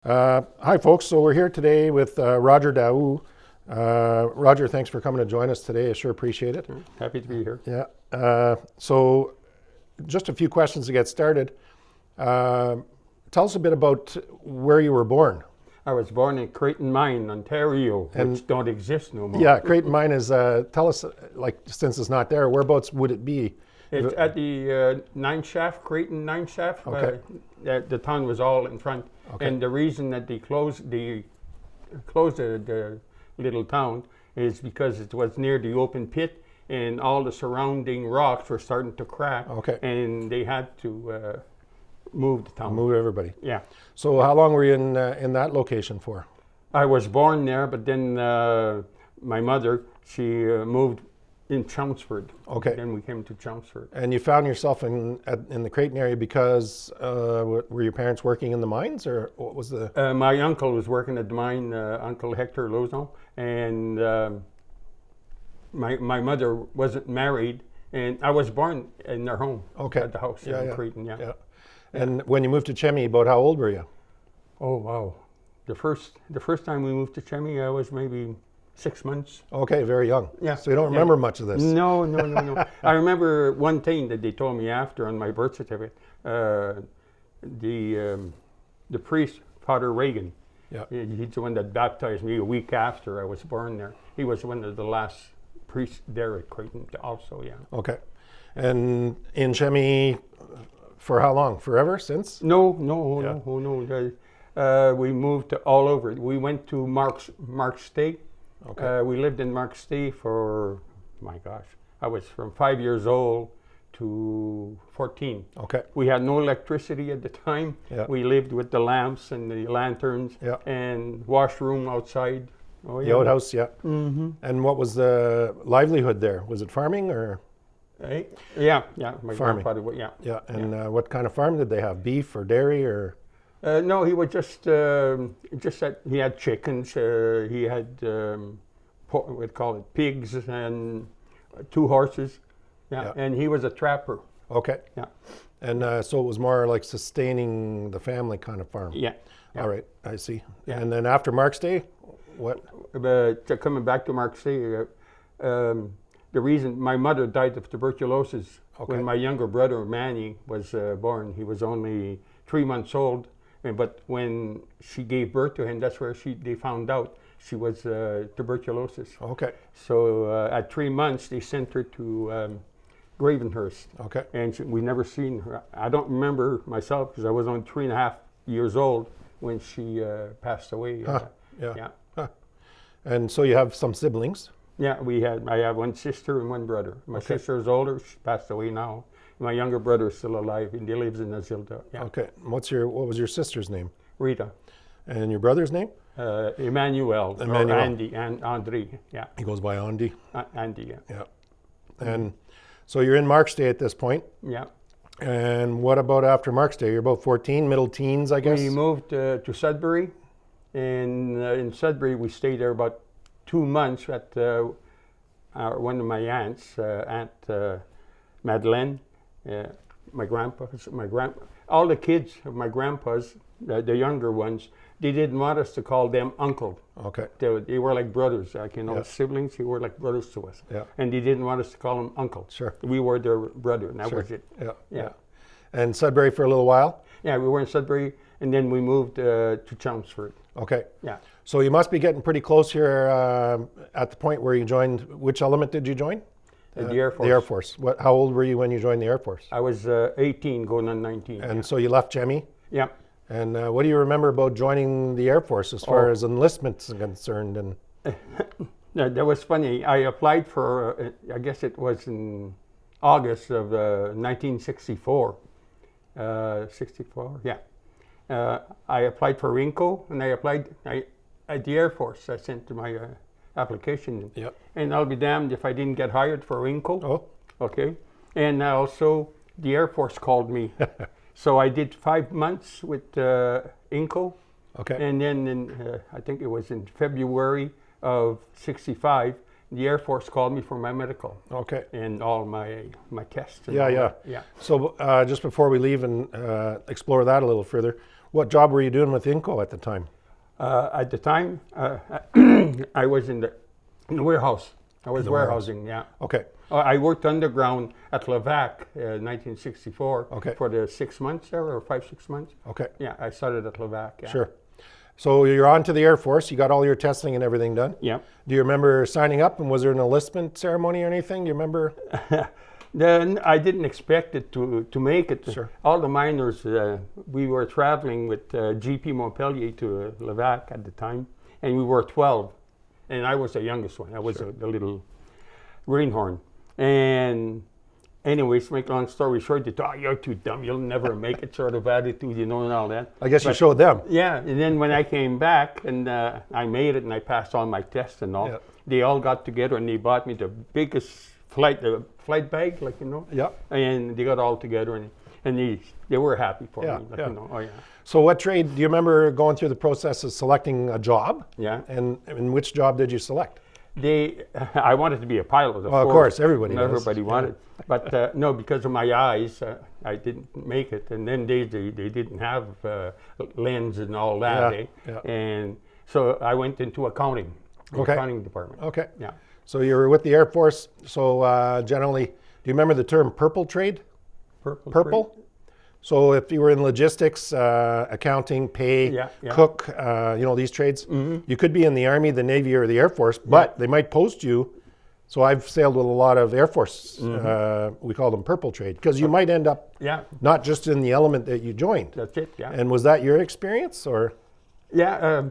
Hi, folks. So we're here today with Roger Daou. Roger, thanks for coming to join us today. I sure appreciate it. Happy to be here. Yeah. So just a few questions to get started. Tell us a bit about where you were born. I was born in Creighton Mine, Ontario, which don't exist no more. Yeah, Creighton Mine is, tell us, like, since it's not there, whereabouts would it be? It's at the Nine Shaft, Creighton Nine Shaft. Okay. The town was all in front. Okay. And the reason that they closed the little town is because it was near the open pit and all the surrounding rocks were starting to crack. Okay. And they had to move the town. Move everybody. Yeah. So how long were you in that location for? I was born there, but then my mother, she moved in Chelmsford. Okay. Then we came to Chelmsford. And you found yourself in the Creighton area because were your parents working in the mines, or what was the? My uncle was working at the mine, Uncle Hector Lozon, and my mother wasn't married, and I was born in their home. Okay. At the house in Creighton. Yeah. And when you moved to Chemmy, about how old were you? Oh wow! The first time we moved to Chemmy, I was maybe 6 months. Okay, very young. Yeah. So you don't remember much of this? No. I remember one thing that they told me after on my birth certificate. The priest, Father Reagan, Yeah. he's the one that baptized me a week after I was born there. He was one of the last priests there at Creighton also, yeah. Okay. And in Chemmy, for how long? Forever? Since? No. We moved to all over. We went to Marks State. Okay. We lived in Marks State for, my gosh, I was from 5 years old to 14. Okay. We had no electricity at the time. Yeah. We lived with the lamps and the lanterns Yeah. and washroom outside. Oh, The yeah. outhouse, yeah. Mm-hmm. And what was the livelihood there? Was it farming or? Right? Yeah. My Farming. grandfather, yeah. Yeah. And what kind of farm did they have? Beef or dairy or? No, he was just that he had chickens. He had we'd call it pigs and 2 horses. Yeah. And he was a trapper. Okay. Yeah. And so it was more like sustaining the family kind of farm. Yeah. All right, I see. Yeah. And then after Mark's Day, what? Coming back to Mark Day, the reason my mother died of tuberculosis when my younger brother Manny was born. He was only 3 months old, but when she gave birth to him, that's where they found out she was tuberculosis. Okay. So at 3 months, they sent her to Gravenhurst. Okay. And we never seen her. I don't remember myself because I was only 3.5 years old when she passed away. Yeah. Huh. And so you have some siblings? Yeah, I have one sister and one brother. My sister is older; she passed away now. My younger brother is still alive, and he lives in Azilda. Yeah. Okay. What was your sister's name? Rita. And your brother's name? Emmanuel. Or Andy and Andre. Yeah. He goes by Andy. Andy. Yeah. Yeah. And so you're in Mark's Day at this point. Yeah. And what about after Mark's Day? You're about 14, middle teens, I guess? We moved to Sudbury, and in Sudbury we stayed there about 2 months at one of my aunts, Aunt Madeleine, all the kids of my grandpas, the younger ones, they didn't want us to call them uncle. Okay. They were like brothers, like siblings. They were like brothers to us. Yeah. And they didn't want us to call them uncle. Sure. We were their brother, and that was it. Yeah. And Sudbury for a little while? Yeah, we were in Sudbury, and then we moved to Chelmsford. Okay. Yeah. So you must be getting pretty close here at the point where you joined. Which element did you join? The Air Force. The Air Force. How old were you when you joined the Air Force? I was 18 going on 19. And so you left Chemmy? Yeah. And what do you remember about joining the Air Force as far as enlistment's concerned? And that was funny. I applied for, I guess it was in August of 1964. 64, yeah. I applied for RINCO, and I applied at the Air Force. I sent my application. Yep. And I'll be damned if I didn't get hired for RINCO. Oh. Okay. And also, the Air Force called me. So I did 5 months with INCO. Okay. And then I think it was in February of 65, the Air Force called me for my medical. Okay. And all my tests. And Yeah. Yeah. So just before we leave and explore that a little further, What job were you doing with Inco at the time? At the time, I was in the warehouse. I was warehousing, yeah. Okay. I worked underground at Levac, 1964, Okay. for the 6 months there, or 5-6 months. Okay. Yeah, I started at Levac. Yeah. Sure. So you're on to the Air Force. You got all your testing and everything done. Yeah. Do you remember signing up, and was there an enlistment ceremony or anything? Do you remember? Then I didn't expect it to make it. Sure. All the miners, we were traveling with GP Montpellier to Levac at the time, and we were 12, and I was the youngest one. I was the little greenhorn. And anyways, to make a long story short, they thought, you're too dumb, you'll never make it, sort of attitude, and all that. I guess you showed them. Yeah, and then when I came back and I made it and I passed all my tests and all, Yeah. they all got together and they bought me the biggest flight bag, Yeah. and they got all together and they were happy for Yeah, me. yeah. Oh yeah. So what trade, do you remember going through the process of selecting a job? Yeah. And which job did you select? I wanted to be a pilot, Well, of course, everybody does. Everybody wanted. But no, because of my eyes, I didn't make it. And then they didn't have lens and all that. Yeah, eh? yeah. And so I went into accounting, the Okay. accounting department. Okay. Yeah. So you were with the Air Force. So generally, do you remember the term purple trade? Purple? So if you were in logistics, accounting, pay, Yeah, yeah. cook, these trades, you could be in the Army, the Navy, or the Air Force, but they might post you. So I've sailed with a lot of Air Force, we call them purple trade, because you might end up Yeah, not just in the element that you joined. that's it. Yeah. And was that your experience, or? Yeah,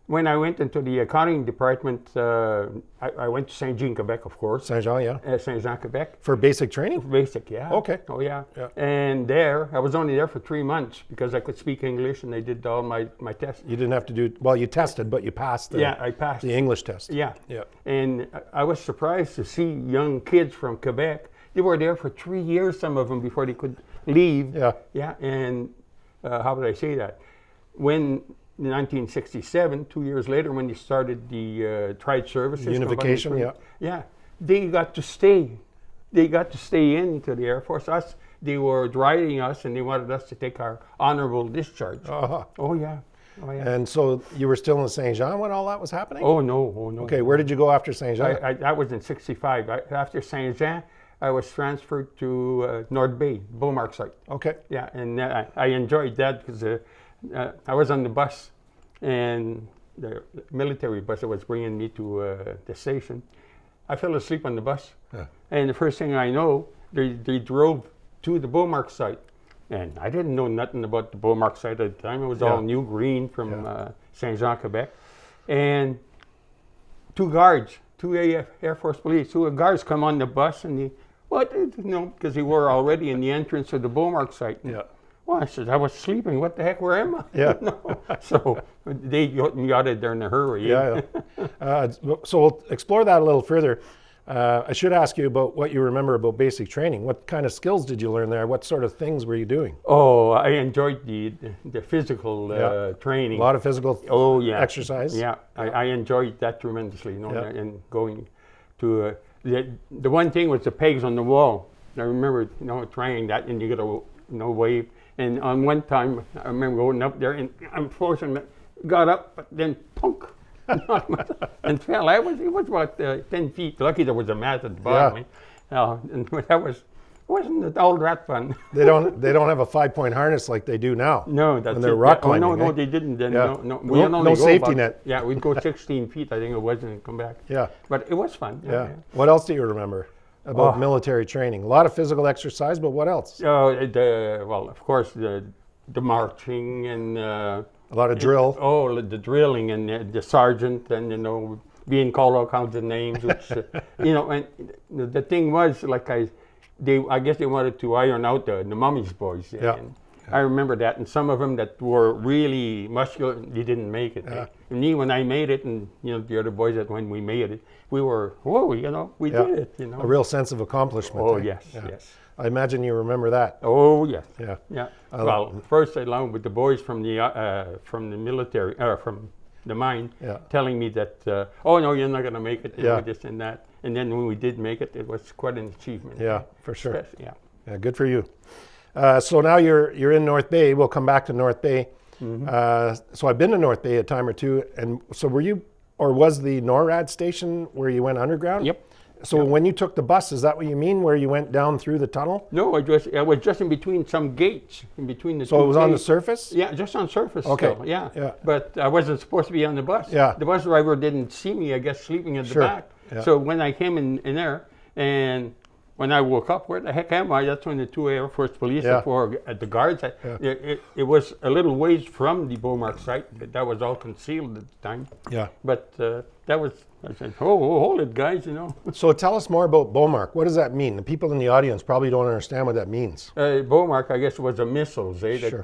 when I went into the accounting department, I went to Saint Jean, Quebec, of course. Saint-Jean, yeah. Saint Jean, Quebec. For basic training? Basic, yeah. Okay. Oh, yeah. Yeah. And there, I was only there for 3 months because I could speak English and they did all my tests. You didn't have to do, well, you tested, but you passed the, Yeah, I passed. the English test. Yeah. Yeah. And I was surprised to see young kids from Quebec. They were there for 3 years, some of them, before they could leave. Yeah. Yeah. And how would I say that? When in 1967, 2 years later, when they started the tried services. Unification, combined- yeah. Yeah. They got to stay. They got to stay into the Air Force. They were driving us and they wanted us to take our honorable discharge. Uh-huh. Oh, yeah. Oh, yeah. And so you were still in Saint Jean when all that was happening? Oh, no. Oh, no. Okay, where did you go after Saint Jean? That was in 65. After Saint Jean, I was transferred to North Bay, Beaumark site. Okay. Yeah, and I enjoyed that because I was on the bus, and the military bus that was bringing me to the station. I fell asleep on the bus, Yeah. and the first thing I know, they drove to the Beaumark site, and I didn't know nothing about the Beaumark site at the time. It was all new green from Saint Jean, Quebec, and two guards, two Air Force police, two guards come on the bus, and they, what, because they were already in the entrance of the Beaumark site. Yeah. Well, I said, I was sleeping. What the heck, where am I? Yeah. So they got me out of there in a hurry. Yeah, yeah. So we'll explore that a little further. I should ask you about what you remember about basic training. What kind of skills did you learn there? What sort of things were you doing? Oh, I enjoyed the physical training. A lot of physical exercise? Yeah, I enjoyed that tremendously, Yeah. and going to, the one thing was the pegs on the wall. I remember, trying that, and you got to, wave. And on one time, I remember going up there, and unfortunately, got up, but then punk, and fell. It was about 10 feet. Lucky there was a mat at the bottom. And wasn't all that fun. They don't have a 5-point harness like they do now. No, that's when they're it. rock Oh, climbing. no, they didn't. Then Yeah. no, No safety net. Yeah, we'd go 16 feet. I think it was, and come back. Yeah. But it was fun. Yeah. What else do you remember about military training? A lot of physical exercise, but what else? Well, of course, the marching and A lot of drill. the drilling and the sergeant and being called all kinds of names, which and the thing was I guess they wanted to iron out the mummy's boys. Yeah. And I remember that, and some of them that were really muscular, they didn't make it. Yeah. And me, when I made it, and the other boys that when we made it, we were we did it. A real sense of accomplishment. Oh eh? yes, Yeah. yes. I imagine you remember that. Oh yes. Yeah. Yeah. Well, first I learned with the boys from the military, from the mine, Yeah. telling me that, oh no, you're not going to make it, Yeah. this and that. And then when we did make it, it was quite an achievement. Yeah, for sure. Yeah. Yeah, good for you. So now you're in North Bay. We'll come back to North Bay. So I've been to North Bay a time or two. And so were you, or was the NORAD station where you went underground? Yep. So when you took the bus, is that what you mean, where you went down through the tunnel? No, I was just in between some gates, in between the two So it was on the gates. surface? Yeah, just on surface Okay. still, yeah. Yeah. But I wasn't supposed to be on the bus. Yeah. The bus driver didn't see me, I guess, sleeping at Sure. the back. Yeah. So when I came in there, and when I woke up, where the heck am I? That's when the two Air Force police, Yeah. the guards, it was a little ways from the Beaumark site. That was all concealed at the time. Yeah. But that was, I said, oh, hold it, guys, you know. So tell us more about Beaumark. What does that mean? The people in the audience probably don't understand what that means. Beaumark, I guess, was a missiles, Sure. that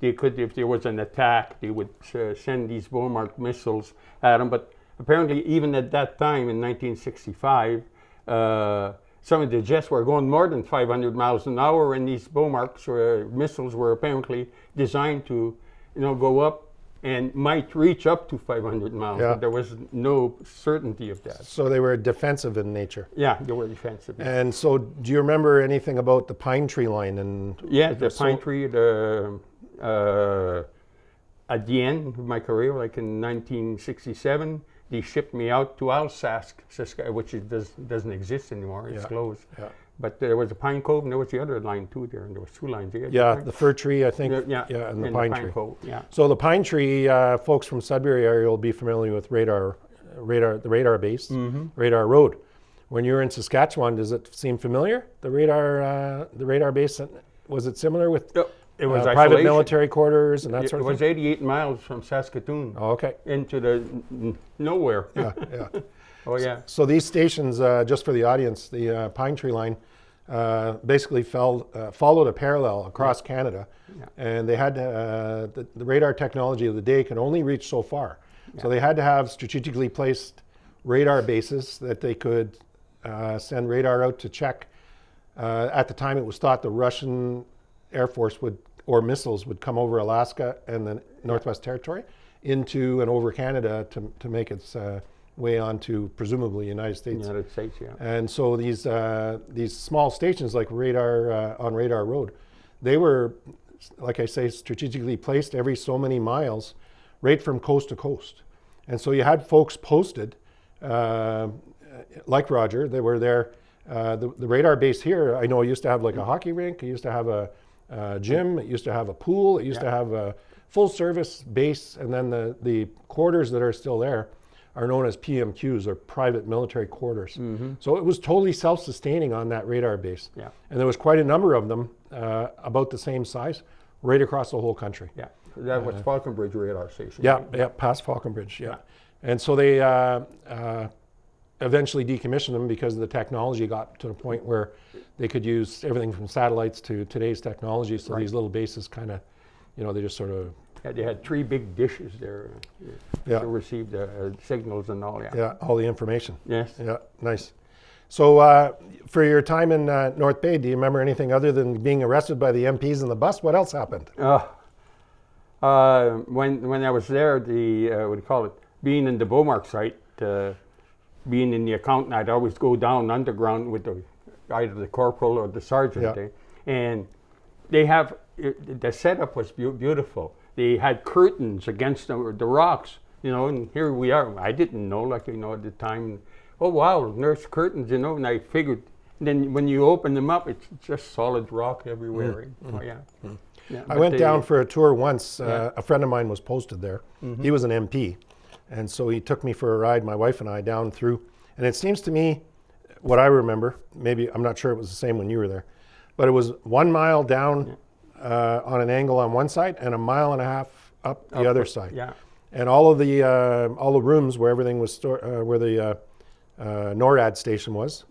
they could, if there was an attack, they would send these Beaumark missiles at them. But apparently, even at that time in 1965, some of the jets were going more than 500 miles an hour, and these Beaumarks missiles were apparently designed to, go up and might reach up to 500 miles. Yeah. But there was no certainty of that. So they were defensive in nature. Yeah, they were defensive. And so do you remember anything about the pine tree line? And Yeah, the pine tree, at the end of my career, like in 1967, they shipped me out to Alsace, which doesn't exist anymore. It's closed. Yeah. But there was a pine cove, and there was the other line too there, and there was two lines there. Yeah, the fir tree, I think. Yeah, and the pine tree. cove, yeah. So the pine tree, folks from Sudbury area will be familiar with the radar base, Radar Road. When you were in Saskatchewan, does it seem familiar? The radar base, was it similar with It was private isolation. military quarters and that It sort of was thing? 88 miles from Saskatoon Oh, okay. into the nowhere. Yeah, yeah. Oh yeah. So these stations, just for the audience, the pine tree line basically followed a parallel across Canada, and they had the radar technology of the day could only reach so far. So they had to have strategically placed radar bases that they could send radar out to check. At the time, it was thought the Russian Air Force or missiles would come over Alaska and the Northwest Territory into and over Canada to make its way onto presumably United States. United States, yeah. And so these small stations like Radar on Radar Road, they were, like I say, strategically placed every so many miles, right from coast to coast. And so you had folks posted, like Roger, they were there. The radar base here, I know, used to have like a hockey rink. It used to have a gym. It used to have a pool. It used to have a full service base. And then the quarters that are still there are known as PMQs, or private military quarters. So it was totally self-sustaining on that radar base. Yeah. And there was quite a number of them, about the same size, right across the whole country. Yeah. That was Falconbridge Radar Station. Yeah, right? yeah, past Falconbridge, yeah. And so they eventually decommissioned them because the technology got to the point where they could use everything from satellites to today's technology. So these little bases kind of, they just sort of... Yeah, they had 3 big dishes there to receive the signals and all. Yeah, all the information. Yes. Yeah, nice. So for your time in North Bay, do you remember anything other than being arrested by the MPs in the bus? What else happened? When I was there, being in the Beaumark site, being in the accountant, I'd always go down underground with either the corporal or the sergeant. And they have, the setup was beautiful. They had curtains against the rocks, and here we are. I didn't know, at the time. Oh, wow, there's curtains, and I figured, then when you open them up, it's just solid rock everywhere. Oh, yeah. Yeah, I went down for a tour once. A friend of mine was posted there. He was an MP. And so he took me for a ride, my wife and I, down through. And it seems to me, what I remember, maybe, I'm not sure it was the same when you were there, but it was 1 mile down on an angle on one side and 1.5 miles up the other side. Yeah. And all the rooms where everything was stored, where the NORAD station was,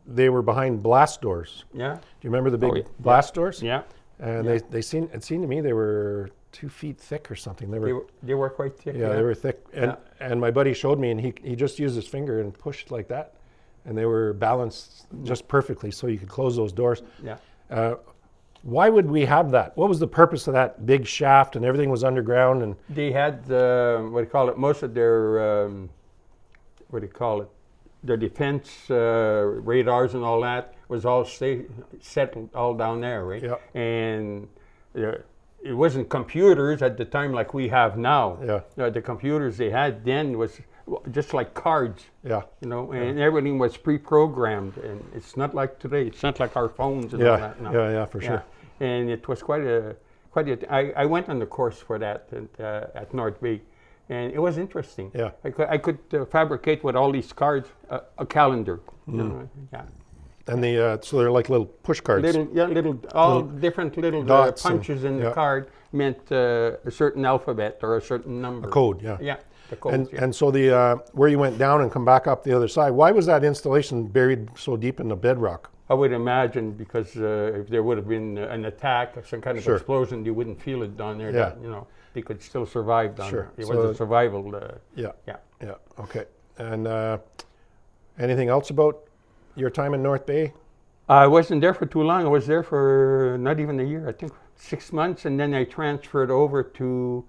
they were behind blast doors. Yeah. Do you remember the big blast doors? Yeah. And it seemed to me they were 2 feet thick or something. They were quite thick. Yeah, they were thick. And my buddy showed me, and he just used his finger and pushed like that, and they were balanced just perfectly so you could close those doors. Yeah. Why would we have that? What was the purpose of that big shaft and everything was underground? And they had most of their the defense radars and all that was all settled all down there, right? Yeah. And it wasn't computers at the time like we have now. Yeah. The computers they had then was just like cards, Yeah. and everything was pre-programmed, and it's not like today. It's not like our phones and all Yeah. that now. Yeah. For sure. And it was quite a. I went on the course for that at North Bay, and it was interesting. Yeah. I could fabricate with all these cards a calendar. Yeah. And so they're like little push cards. Little different little dots punches in the yeah. card meant a certain alphabet or a certain number. A code, yeah. Yeah, the codes. And so where you went down and come back up the other side, why was that installation buried so deep in the bedrock? I would imagine because if there would have been an attack or some kind of Sure. explosion, you wouldn't feel it down there. Yeah. That, they could still survive down Sure. there. It So was a survival. Yeah. Yeah. Yeah. Okay. And anything else about your time in North Bay? I wasn't there for too long. I was there for not even a year. I think 6 months, and then I transferred over to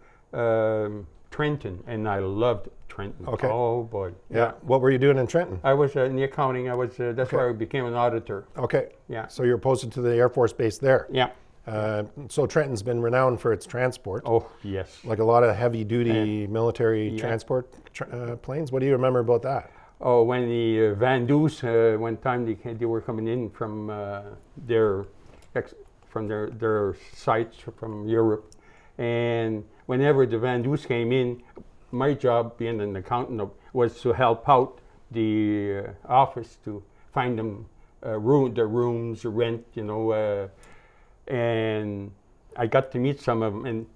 Trenton, and I loved Trenton. Okay. Oh boy. Yeah. What were you doing in Trenton? I was in the accounting. I was. That's why I became an auditor. Okay. Yeah. So you're posted to the Air Force Base there. Yeah. So Trenton's been renowned for its transport. Oh yes. Like a lot of heavy-duty military Yeah. transport planes. What do you remember about that? Oh, when the Van Doos, one time they were coming in from their sites from Europe, and whenever the Van Doos came in, my job being an accountant was to help out the office to find them their rooms, rent, and I got to meet some of them and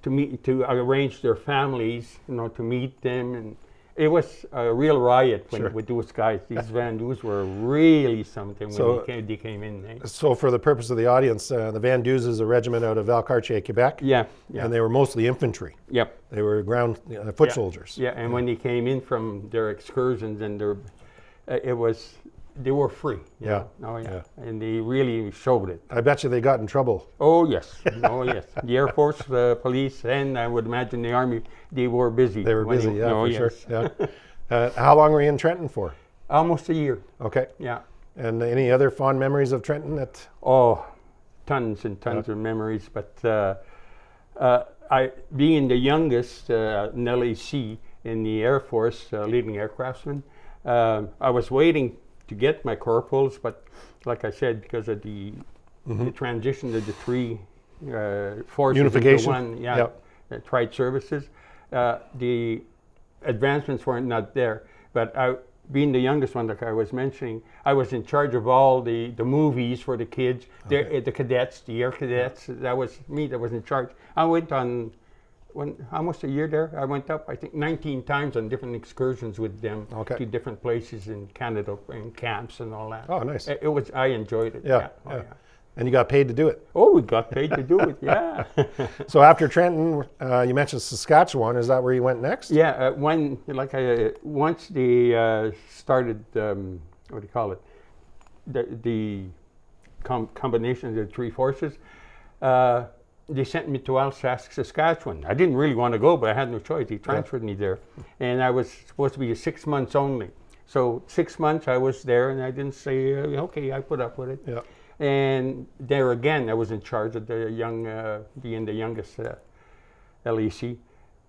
to arrange their families, to meet them, and it was a real riot with those guys. These Van Doos were really something when they came in. Eh? So for the purpose of the audience, the Van Doos is a regiment out of Valcartier, Quebec. Yeah. And they were mostly infantry. Yep. They were ground foot soldiers. Yeah, and when they came in from their excursions and they were free. Yeah. Oh yeah. And they really showed it. I bet you they got in trouble. Oh yes. Oh yes. The Air Force, the police, and I would imagine the Army, they were busy. They were busy, for yes. sure. Yeah. How long were you in Trenton for? Almost a year. Okay. Yeah. And any other fond memories of Trenton? Oh, tons and tons of memories. But I, being the youngest in LAC in the Air Force, leading aircraftsman, I was waiting to get my corporals, but like I said, because of the transition to the three forces Unification. into one, tried services, the advancements weren't not there. But being the youngest one, like I was mentioning, I was in charge of all the movies for the kids, the cadets, the air cadets. That was me that was in charge. I went on almost a year there. I went up, I think, 19 times on different excursions with them to different places in Canada, in camps and all that. Oh, nice. I enjoyed it. Yeah. And you got paid to do it. Oh, we got paid to do it, yeah. So after Trenton, you mentioned Saskatchewan. Is that where you went next? Yeah, once they started, what do you call it, the combination of the three forces, they sent me to Alsace, Saskatchewan. I didn't really want to go, but I had no choice. He transferred me there. And I was supposed to be 6 months only. So 6 months I was there, and I didn't say, okay, I put up with it. Yeah. And there again, I was in charge of the being the youngest LEC.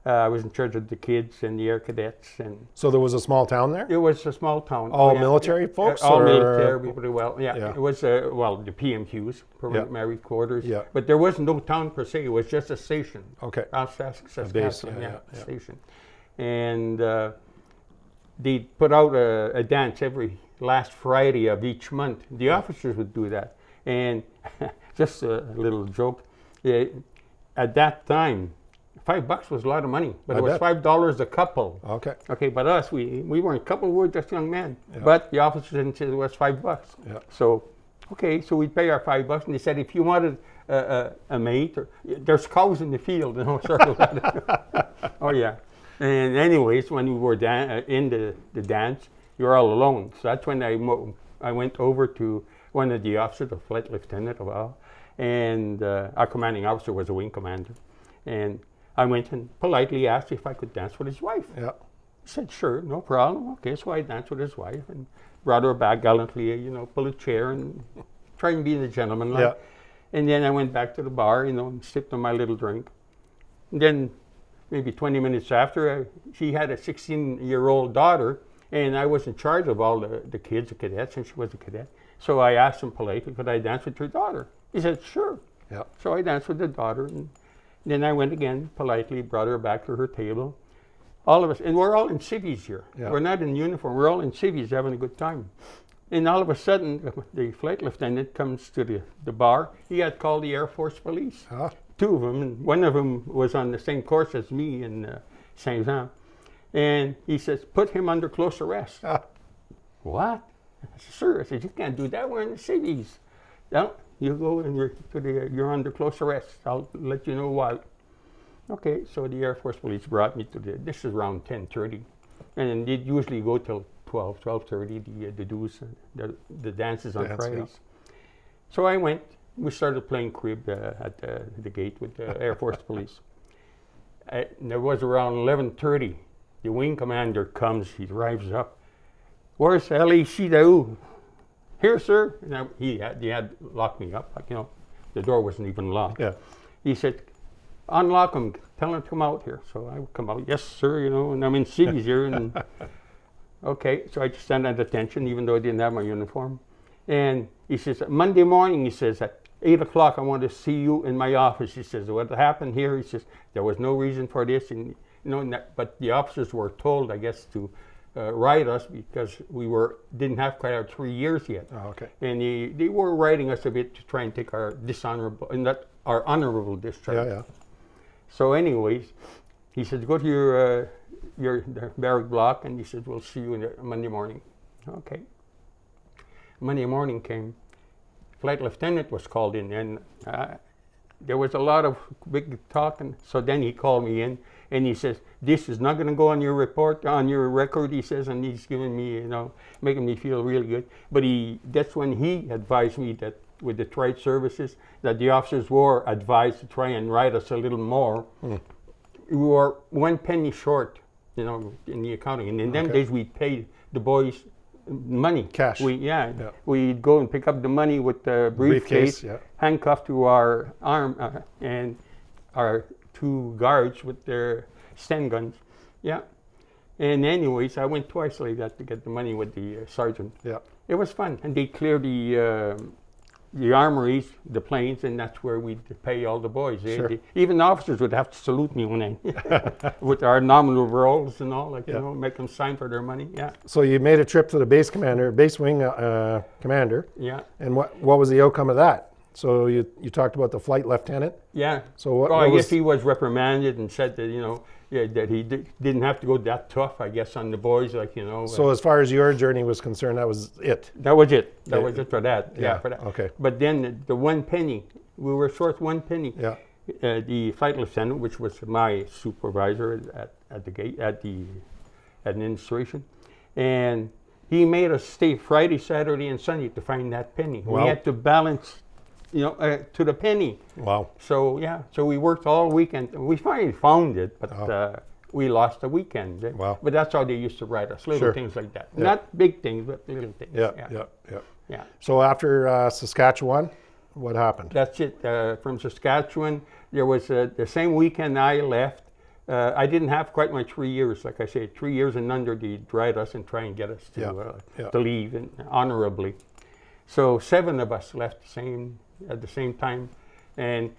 I was in charge of the kids and the air cadets. And so there was a small town there? it was a small town. All military folks? All or? military, pretty well. Yeah. It was, the PMQs, Permanent Married Quarters. Yeah. But there was no town per se. It was just a station. Okay. Alsace, A base, Saskatchewan, station. And they put out a dance every last Friday of each month. The officers would do that. And just a little joke, at that time, $5 was a lot of money, but it was $5 a couple. Okay. Okay, but us, we weren't a couple, we were just young men. Yeah. But the officers didn't say it was $5. Yeah. So, okay, so we'd pay our $5, and they said if you wanted a mate, there's cows in the field, sort of that. Oh yeah. And anyways, when we were in the dance, you were all alone. So that's when I went over to one of the officers, a flight lieutenant of all, and our commanding officer was a wing commander. And I went and politely asked if I could dance with his wife. Yeah. said, sure, no problem. Okay, so I danced with his wife and brought her back gallantly, pull a chair and try and be the gentleman. Yeah. And then I went back to the bar, and sipped on my little drink. And then maybe 20 minutes after, she had a 16-year-old daughter, and I was in charge of all the kids, the cadets, and she was a cadet. So I asked him politely, could I dance with your daughter? He said, sure. Yeah. So I danced with the daughter, and then I went again, politely brought her back to her table. All of us, and we're all in civvies here. Yeah. We're not in uniform, we're all in civvies having a good time. And all of a sudden, the flight lieutenant comes to the bar. He had called the Air Force Police. Ah. Two of them, and one of them was on the same course as me in Saint Jean. And he says, put him under close arrest. Ah. What? I said, sir, I said, you can't do that, we're in the civvies. No, you go and you're under close arrest. I'll let you know why. Okay, so the Air Force Police brought me to this is around 10:30. And they'd usually go till 12:30, the dues, the dances on Fridays. Yeah. So I went, we started playing crib at the gate with the Air Force Police. And it was around 11:30. The wing commander comes, he drives up. Where's Ali Shidau? Here, sir. And he had locked me up, the door wasn't even locked. Yeah. He said, unlock him, tell him to come out here. So I would come out, yes, sir, and I'm in cities here. And okay, so I just stand at attention, even though I didn't have my uniform. And he says, Monday morning, he says, at 8 o'clock, I want to see you in my office. He says, what happened here? He says, there was no reason for this. And, but the officers were told, I guess, to write us because we didn't have quite our 3 years yet. Oh, okay. And they were writing us a bit to try and take our our honorable discharge. Yeah, yeah. So anyways, he said, go to your barrack block, and he said, we'll see you Monday morning. Okay. Monday morning came. Flight lieutenant was called in, and there was a lot of big talking. So then he called me in, and he says, this is not going to go on your report, on your record, he says, and he's giving me, making me feel really good. But that's when he advised me that with the trade services, that the officers were advised to try and write us a little more. Mm. We were 1 penny short, in the accounting. And in them days, we paid the boys money. Cash. We'd go and pick up the money with the briefcase, handcuffed to our arm, and our two guards with their Sten guns. Yeah. And anyways, I went twice like that to get the money with the sergeant. Yeah. It was fun. And they cleared the armories, the planes, and that's where we'd pay all the boys. Sure. Even the officers would have to salute me when with our nominal rolls and all, make them sign for their money. Yeah. So you made a trip to the base wing commander. Yeah. And what was the outcome of that? So you talked about the flight lieutenant. Yeah. So I guess he was reprimanded and said that that he didn't have to go that tough, I guess, on the boys, So as far as your journey was concerned, that was it. That was it. That was it for that. Yeah, for that. Okay. But then the 1 penny, we were short 1 penny. Yeah. The flight lieutenant, which was my supervisor at the gate, at the administration, and he made us stay Friday, Saturday, and Sunday to find that penny. Wow. We had to balance, to the penny. Wow. So so we worked all weekend. We finally found it, but we lost the weekend. Wow. But that's how they used to write us, little things like that. Yeah. Not big things, but little things. Yeah. So after Saskatchewan, what happened? That's it. From Saskatchewan, there was the same weekend I left. I didn't have quite my 3 years. Like I said, 3 years and under, they tried us and try and get us to leave and honorably. So 7 of us left at the same time, and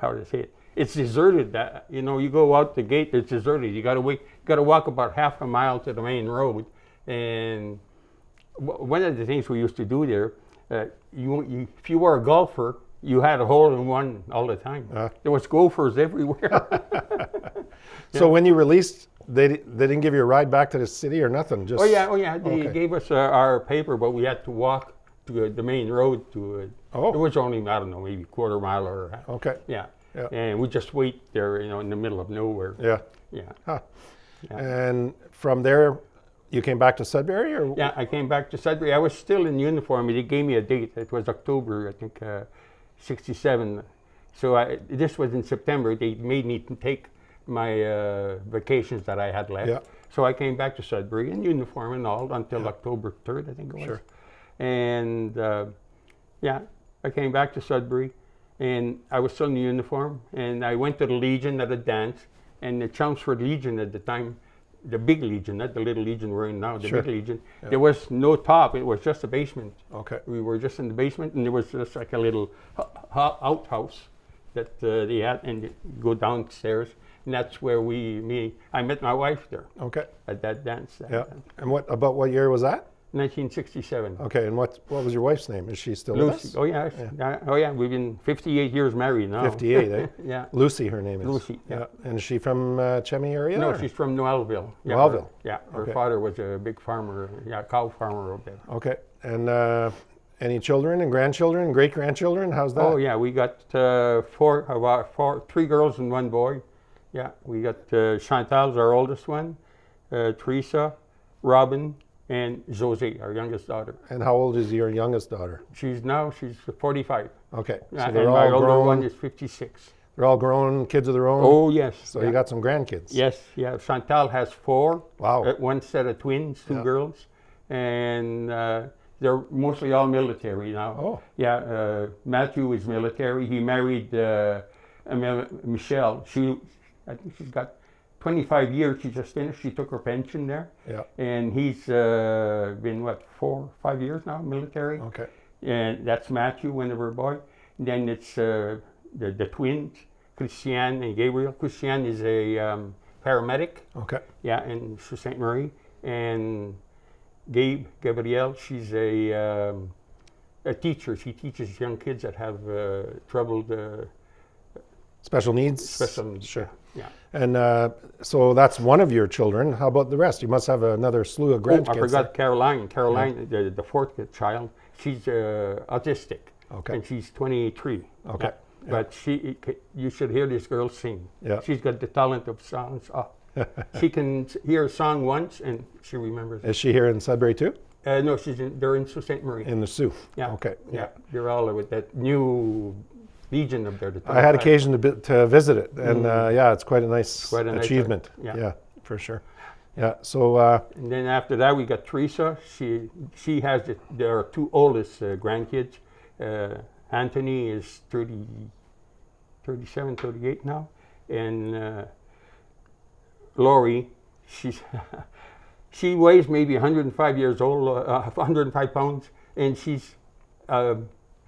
how to say it? It's deserted. You go out the gate, it's deserted. You got to walk about half a mile to the main road. And one of the things we used to do there, if you were a golfer, you had a hole in one all the time. There was gophers everywhere. So when you released, they didn't give you a ride back to the city or nothing? Just They gave us our paper, but we had to walk to the main road to. It was only, I don't know, maybe quarter mile or. Okay. Yeah. And we just wait there, in the middle of nowhere. Yeah. Yeah. Huh. Yeah. And from there, you came back to Sudbury, or? Yeah, I came back to Sudbury. I was still in uniform. They gave me a date. It was October, I think, 67. So this was in September. They made me take my vacations that I had left. Yeah. So I came back to Sudbury in uniform and all until October 3rd, I think it was. Sure. And I came back to Sudbury, and I was still in uniform, and I went to the Legion at a dance, and the Chelmsford Legion at the time, the big Legion, not the little Legion we're in now, the Sure. big Legion, there was no top, it was just a basement. Okay. We were just in the basement, and there was just like a little outhouse that they had, and you go downstairs, and that's where I met my wife there Okay. at that dance. Yeah. And what year was that? 1967. Okay. And what was your wife's name? Is she still with Lucy. us? Oh yeah. Oh yeah. We've been 58 years married now. 58, eh? Yeah. Lucy, her name is. Lucy. Yeah. And is she from Chemmy area? No, or? she's from Noelville. Yeah, Noelville. Her Okay. father was a big farmer, cow farmer over there. Okay. And any children and grandchildren, great grandchildren? How's that? Oh yeah, we got three girls and one boy. Yeah, we got Chantal's our oldest one, Teresa, Robin, and Josie, our youngest daughter. And how old is your youngest daughter? She's 45. Okay. So And they're my all older grown. one is 56. They're all grown, kids of their own. Oh yes. So yeah. you got some grandkids. Yes, yeah. Chantal has 4. Wow. One set of twins, 2 Yeah. girls, and they're mostly all military now. Oh. Yeah. Matthew is military. He married Michelle. I think she's got 25 years. She just finished. She took her pension there. Yeah. And he's been 4, 5 years now military. Okay. And that's Matthew, one of her boy. Then it's the twins, Christiane and Gabriel. Christiane is a paramedic, Okay. yeah, in Sault Ste. Marie. And Gabrielle, she's a teacher. She teaches young kids that have troubled Special needs? special needs. Sure. Yeah. And so that's one of your children. How about the rest? You must have another slew of grandkids. Oh, I forgot Caroline. Caroline, the fourth child, she's autistic. Okay. And she's 23. Okay. Yeah. But you should hear this girl sing. Yeah. She's got the talent of songs. Oh. She can hear a song once and she remembers it. Is she here in Sudbury too? No, they're in Sault Ste. Marie. In the Sioux? Yeah. Okay. Yeah. They're all with that new Legion up there. I had occasion to visit it, and yeah, it's quite a nice Quite a nice achievement. yeah. For sure. Yeah. So And then after that, we got Teresa. She has their 2 oldest grandkids. Anthony is 37, 38 now. And Lori, she weighs maybe 105 years old, 105 pounds, and she's a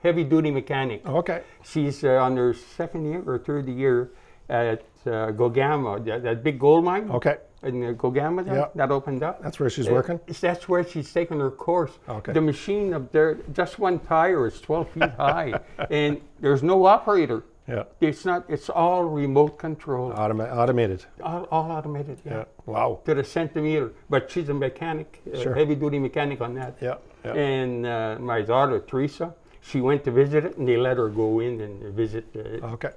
heavy-duty mechanic. okay. She's on her 2nd year or 3rd year at Gogama, that big gold mine. Okay. In Gogama there, Yeah. that opened up. That's where she's working. That's where she's taken her course. Okay. The machine up there, just one tire is 12 feet high, and there's no operator. Yeah. It's all remote control, Automated. all automated. Yeah. Wow. To the centimeter. But she's a mechanic, Sure. heavy-duty mechanic on that. Yeah. Yeah. And my daughter Teresa, she went to visit it, and they let her go in and visit. Okay.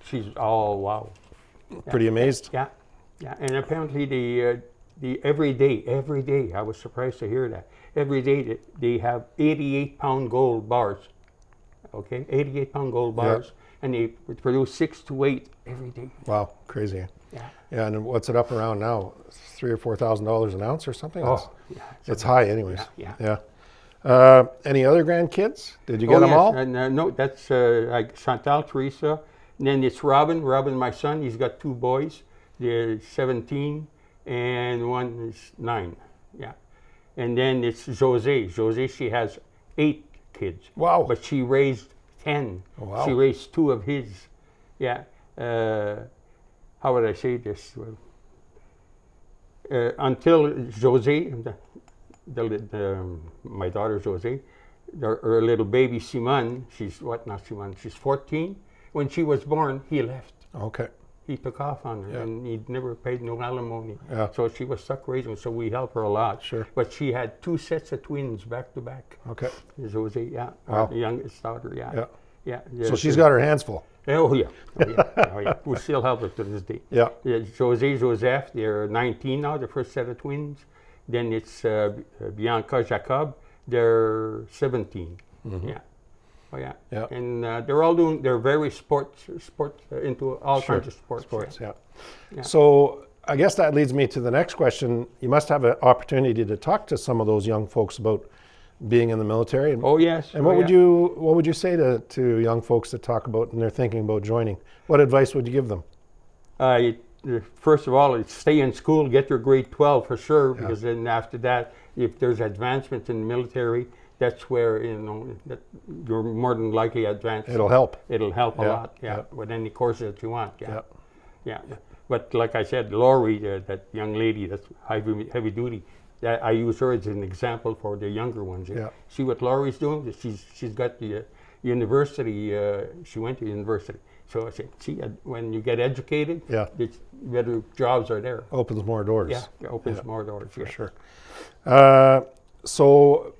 She's all wow. Pretty amazed. Yeah, yeah, and apparently the every day, I was surprised to hear that. Every day they have 88-pound gold bars. Okay, 88-pound gold bars, and they produce 6 to 8 every day. Wow. Crazy. Yeah. Yeah. And what's it up around now? $3,000 or $4,000 an ounce or something? Oh, yeah. It's high, anyways. Yeah. Yeah. Any other grandkids? Did you get them yes, all? And, no, that's like Chantal, Teresa. And then it's Robin. Robin, my son, he's got 2 boys. They're 17 and one is 9. Yeah. And then it's Jose. Jose, she has 8 kids. Wow. But she raised 10. Oh, wow. She raised 2 of his. Yeah. How would I say this? Until Jose, my daughter Jose, her little baby Simon, she's 14. When she was born, he left. Okay. He took off on her, Yeah. and he never paid no alimony. Yeah. So she was stuck raising, so we helped her a lot. Sure. But she had 2 sets of twins back to back. Okay. Jose, yeah. Wow. Our youngest daughter, yeah. Yeah. Yeah. So she's got her hands full. Oh, yeah. Oh, yeah. Oh, yeah. We still help her to this day. Yeah. Yeah, Jose, Joseph, they're 19 now, the first set of twins. Then it's Bianca, Jacob, they're 17. Yeah. Oh, yeah. Yeah. And they're very into all Sure. kinds of sports. Sports, yeah. So I guess that leads me to the next question. You must have an opportunity to talk to some of those young folks about being in the military. And, Oh yes. and oh, what would you say to young folks that talk about and they're thinking about joining? What advice would you give them? First of all, it's stay in school, get your grade 12 for sure, because then after that, if there's advancement in the military, that's where that you're more than likely advanced. It'll help. It'll help a Yeah, lot, yeah. with any course that you want. Yeah. Yeah. But like I said, Laurie, that young lady, that's heavy duty. I use her as an example for the younger ones. Yeah. See what Laurie's doing? She's got the university. She went to university. So I said, see, when you get educated, it's better jobs are there. Opens more doors. Yeah, it opens more doors. For sure. So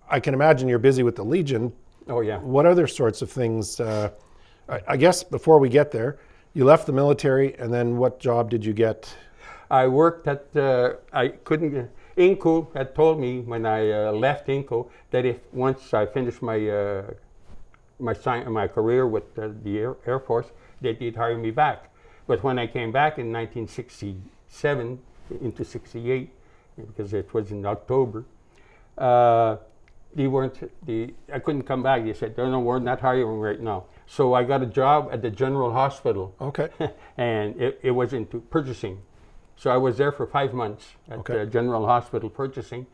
I can imagine you're busy with the Legion. Oh yeah. What other sorts of things? I guess before we get there, you left the military, and then what job did you get? I worked at, I couldn't, Inco had told me when I left Inco that if once I finished my my career with the Air Force, they'd hire me back. But when I came back in 1967 into 68, because it was in October, I couldn't come back. They said, no, we're not hiring right now. So I got a job at the General Hospital. Okay. And it was into purchasing. So I was there for 5 months at the General Hospital purchasing.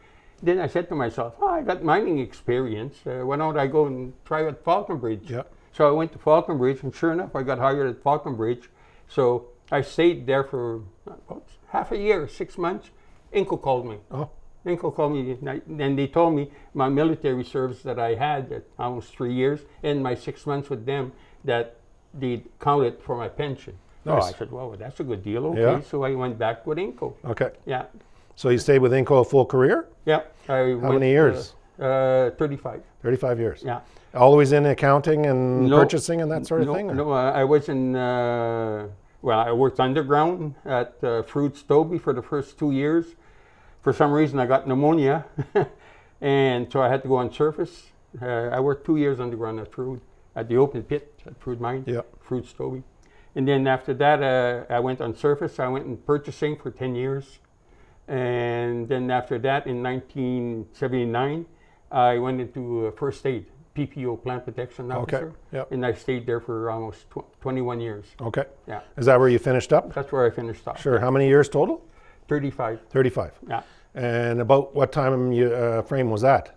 Then I said to myself, I got mining experience. Why don't I go and try at Falconbridge? Yeah. So I went to Falconbridge, and sure enough, I got hired at Falconbridge. So I stayed there for about half a year, 6 months. Inco called me. Oh. Inco called me, and they told me my military service that I had at almost 3 years, and my 6 months with them, that they counted for my pension. Nice. So I said, well, that's a good deal. Okay, Yeah. so I went back with Inco. Okay. Yeah. So you stayed with Inco a full career? Yeah. How many years? 35. 35 years. Yeah. Always in accounting and purchasing and that sort of thing? Or? No, I was in, well, I worked underground at Fruit Stobie for the first 2 years. For some reason, I got pneumonia, and so I had to go on surface. I worked 2 years underground at the open pit at Fruit Mine, Fruit Stobie. And then after that, I went on surface. I went in purchasing for 10 years. And then after that, in 1979, I went into first aid, PPO, Plant Protection Officer. Yep. And I stayed there for almost 21 years. Okay. Yeah. Is that where you finished up? That's where I finished off. Sure. How many years total? 35. 35. Yeah. And about what time frame was that?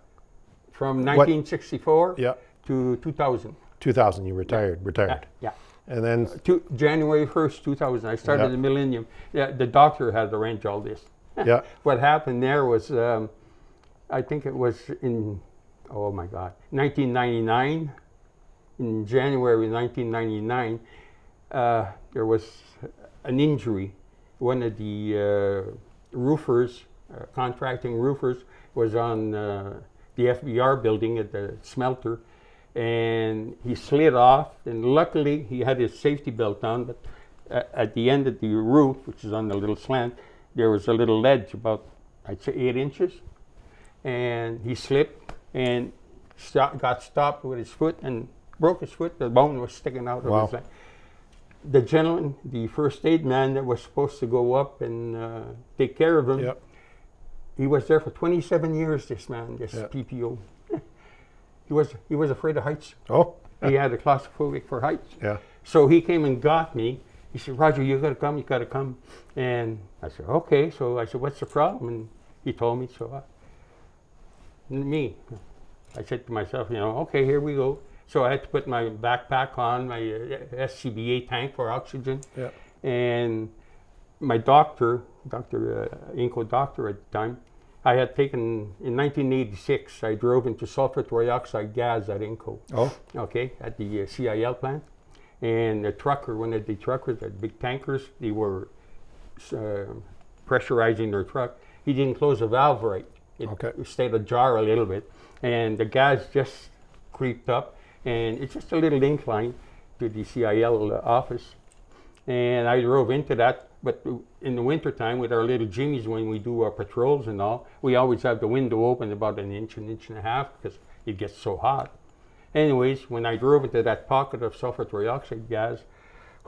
From 1964 Yeah. to 2000. 2000, you retired. Yeah. And then, January 1st, 2000, I started the millennium. Yeah, the doctor had arranged all this. yeah. What happened there was, I think it was in, 1999. In January 1999, there was an injury. One of the roofers, contracting roofers, was on the FBR building at the smelter, and he slid off, and luckily he had his safety belt on, but at the end of the roof, which is on the little slant, there was a little ledge about, I'd say 8 inches, and he slipped and got stopped with his foot and broke his foot. The bone was sticking out of his leg. The gentleman, the first aid man that was supposed to go up and take care of him, he was there for 27 years, this man, this PPO. He was afraid of heights. Oh. He had a claustrophobic for heights. Yeah. So he came and got me. He said, Roger, you gotta come. And I said, okay. So I said, what's the problem? And he told me, so I said to myself, okay, here we go. So I had to put my backpack on, my SCBA tank for oxygen. Yeah. And my doctor, Inco doctor at the time, I had taken, in 1986, I drove into sulfur trioxide gas at Inco. Oh. Okay, at the CIL plant. And the trucker, one of the truckers, the big tankers, they were pressurizing their truck. He didn't close the valve right. It stayed ajar a little bit. And the gas just creeped up. And it's just a little incline to the CIL office. And I drove into that. But in the wintertime, with our little Jimmies, when we do our patrols and all, we always have the window open about an inch and a half, because it gets so hot. Anyways, when I drove into that pocket of sulfur trioxide gas,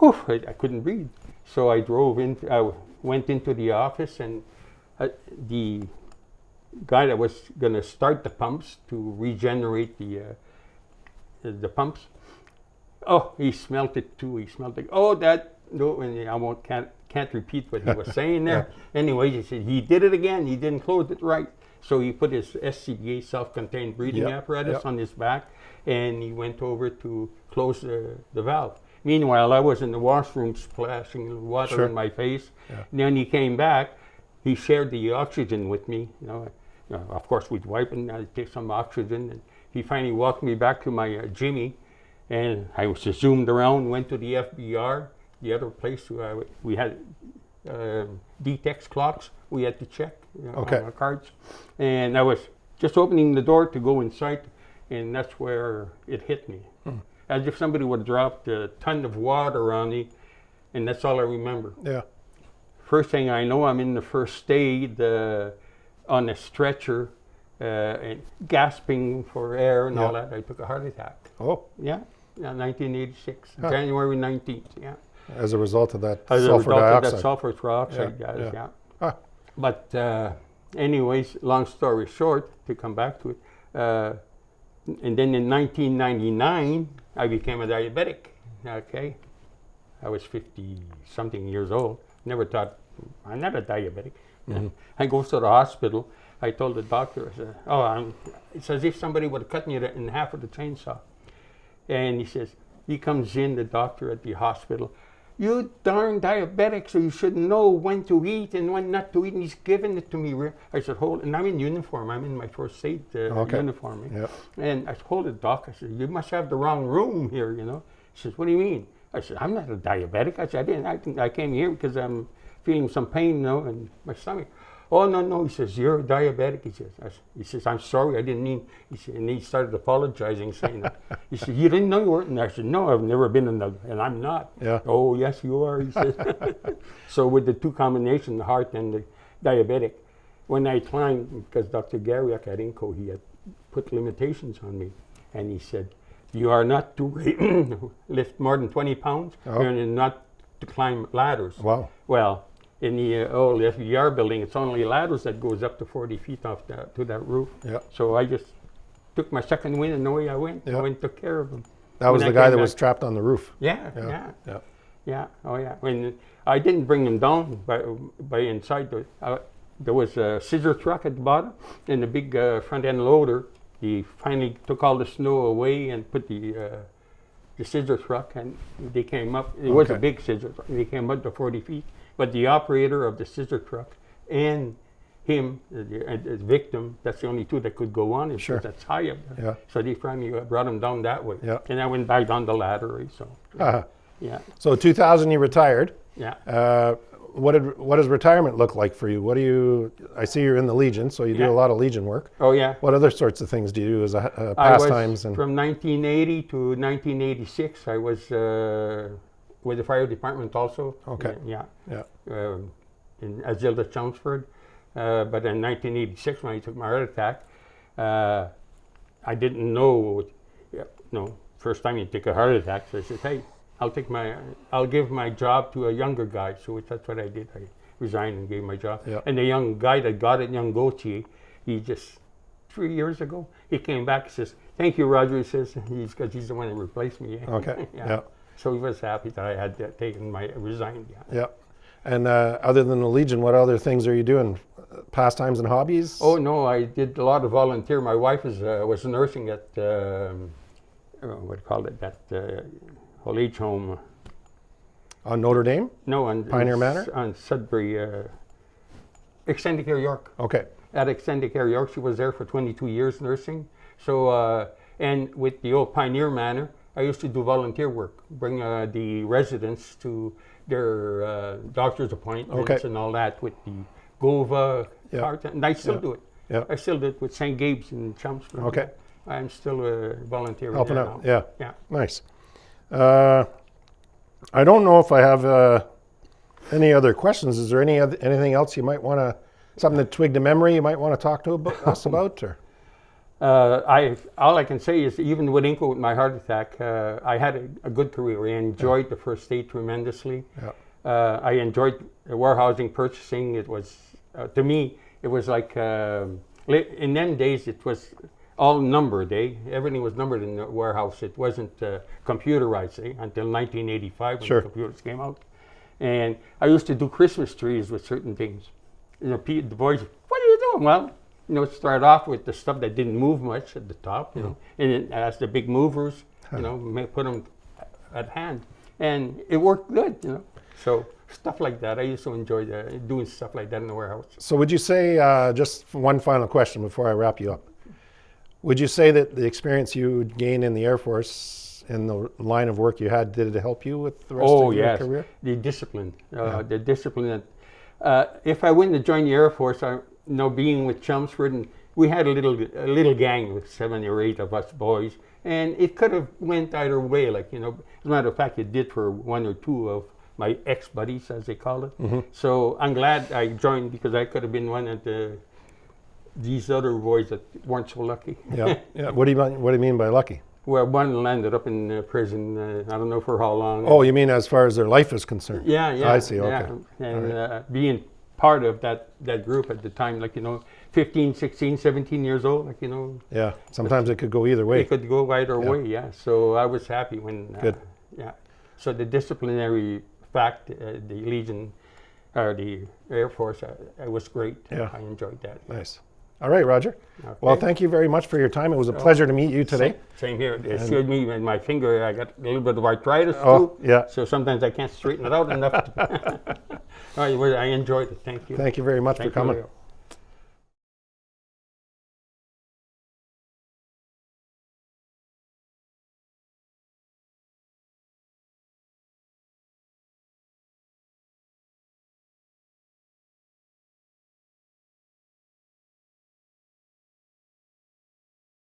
I couldn't breathe. So I drove into, went into the office, and the guy that was going to start the pumps to regenerate the pumps, oh, he smelt it too. He smelled it. Oh, that no, and I can't repeat what he was saying there. Anyways, he said he did it again. He didn't close it right, so he put his SCBA, self-contained breathing apparatus, on his back, and he went over to close the valve. Meanwhile, I was in the washroom splashing water in my face. And then he came back. He shared the oxygen with me. Of course, we'd wipe and I'd take some oxygen. And he finally walked me back to my Jimmy, and I was just zoomed around, went to the FBR, the other place we had DTEX clocks we had to check on our cards. And I was just opening the door to go inside, and that's where it hit me. As if somebody would drop a ton of water on me, and that's all I remember. Yeah. First thing I know, I'm in the first aid on a stretcher, and gasping for air and all that. I took a heart attack. Oh. Yeah, 1986, January 19th. Yeah. As a result of that As sulfur a result dioxide. of that sulfur dioxide gas. Yeah. Ah. But anyways, long story short, to come back to it, and then in 1999, I became a diabetic. Okay, I was 50-something years old. Never thought I'm not a diabetic. I go to the hospital. I told the doctor, I said, "Oh, it's as if somebody would have cut me in half with a chainsaw." And he comes in, the doctor at the hospital. "You darn diabetic, so you should know when to eat and when not to eat." And he's giving it to me. I said, "Hold," and I'm in uniform. I'm in my first aid uniform. Yep. And I told the doc, I said, "You must have the wrong room here, He says, "What do you mean?" I said, "I'm not a diabetic." I said, I came here because I'm feeling some pain, in my stomach." "Oh, no. He says, "You're a diabetic." He says, "I'm sorry, I didn't mean." He said, and he started apologizing, saying that. He said, "You didn't know you weren't?" And I said, "No, I've never been and I'm not." Yeah. "Oh, yes, you are," he said. So with the two combination, the heart and the diabetic, when I climbed, because Dr. Gariak at INCO, he had put limitations on me, and he said, "You are not to lift more than 20 pounds, you're not to climb ladders." Wow. Well, in the old FBR building, it's only ladders that goes up to 40 feet off to that roof. Yeah. So I just took my second wind and away I went. Yeah. I went and took care of him. That was the guy that was trapped on the roof. Yeah. Oh yeah. When I didn't bring him down by inside, there was a scissor truck at the bottom and a big front end loader. He finally took all the snow away and put the scissor truck, and they came up. It was a big scissor truck. They came up to 40 feet. But the operator of the scissor truck and him, the victim, that's the only two that could go on. Sure. That's high up there. Yeah. So they finally brought him down that way. Yeah. And I went back down the ladder. So, yeah. So 2000 you retired. Yeah. What does retirement look like for you? I see you're in the Legion, so you do a lot of Legion work. Oh, yeah. What other sorts of things do you do as pastimes? From 1980 to 1986, I was with the fire department also. Okay. Yeah. In Azilda, Chelmsford. But in 1986, when I took my heart attack, I didn't know, first time you take a heart attack, so I said, "Hey, I'll give my job to a younger guy." So that's what I did. I resigned and gave my job. Yep. And the young guy that got it, young Gauthier, he just 3 years ago, he came back and says, "Thank you, Roger." He says, because he's the one that replaced me. Okay. Yeah. So he was happy that I had resigned. Yeah. And other than the Legion, what other things are you doing? Pastimes and hobbies? Oh no, I did a lot of volunteer. My wife was nursing at what do you call it? That old age home. On Notre Dame? No, on Pioneer Manor? On Sudbury, Extended Care York. Okay. At Extended Care York, she was there for 22 years nursing. So, and with the old Pioneer Manor, I used to do volunteer work, bring the residents to their doctor's appointments and all that with the GOVA cart, and I still do it. Yeah. I still do it with St. Gabe's in Chelmsford. Okay. I'm still a volunteer. Helping out, yeah. Yeah. Nice. I don't know if I have any other questions. Is there anything else you might want to, something that twigged a memory you might want to talk to us about? Or? All I can say is, even with INCO, with my heart attack, I had a good career. I enjoyed the first aid tremendously. I enjoyed warehousing, purchasing. It was, to me, it was like, in them days, it was all numbered, eh? Everything was numbered in the warehouse. It wasn't computerized, eh? Until 1985 when Sure. the computers came out. And I used to do Christmas trees with certain things. You know, the boys, what are you doing? Well, you know, start off with the stuff that didn't move much at the top, you know, and then as the big movers, you know, put them at hand. And it worked good, you know. So stuff like that. I used to enjoy doing stuff like that in the warehouse. So would you say, just one final question before I wrap you up, would you say that the experience you gained in the Air Force and the line of work you had, did it help you with the rest of your career? The discipline. The discipline. If I wouldn't have joined the Air Force, being with Chelmsford, and we had a little gang with 7 or 8 of us boys, and it could have went either way. Like, you know, as a matter of fact, it did for 1 or 2 of my ex-buddies, as they call it. Mm-hmm. So I'm glad I joined, because I could have been one of these other boys that weren't so lucky. Yeah. Yeah. What do you mean by lucky? Well, one landed up in prison. I don't know for how long. Oh, you mean as far as their life is concerned? Yeah. I see. Okay. Yeah. And being part of that group at the time, like, you know, 15, 16, 17 years old, like, you know. Yeah. Sometimes it could go either way. It could go either way, yeah. So I was happy when. Good. Yeah. So the disciplinary fact, the Legion, or the Air Force, it was great. Yeah. I enjoyed that. Nice. All right, Roger. Okay. Well, thank you very much for your time. It was a pleasure to meet you today. Same here. It showed me in my finger, I got a little bit of arthritis Oh, too. yeah. So sometimes I can't straighten it out enough. All right, well, I enjoyed it. Thank you. Thank you very much for Thank coming. you.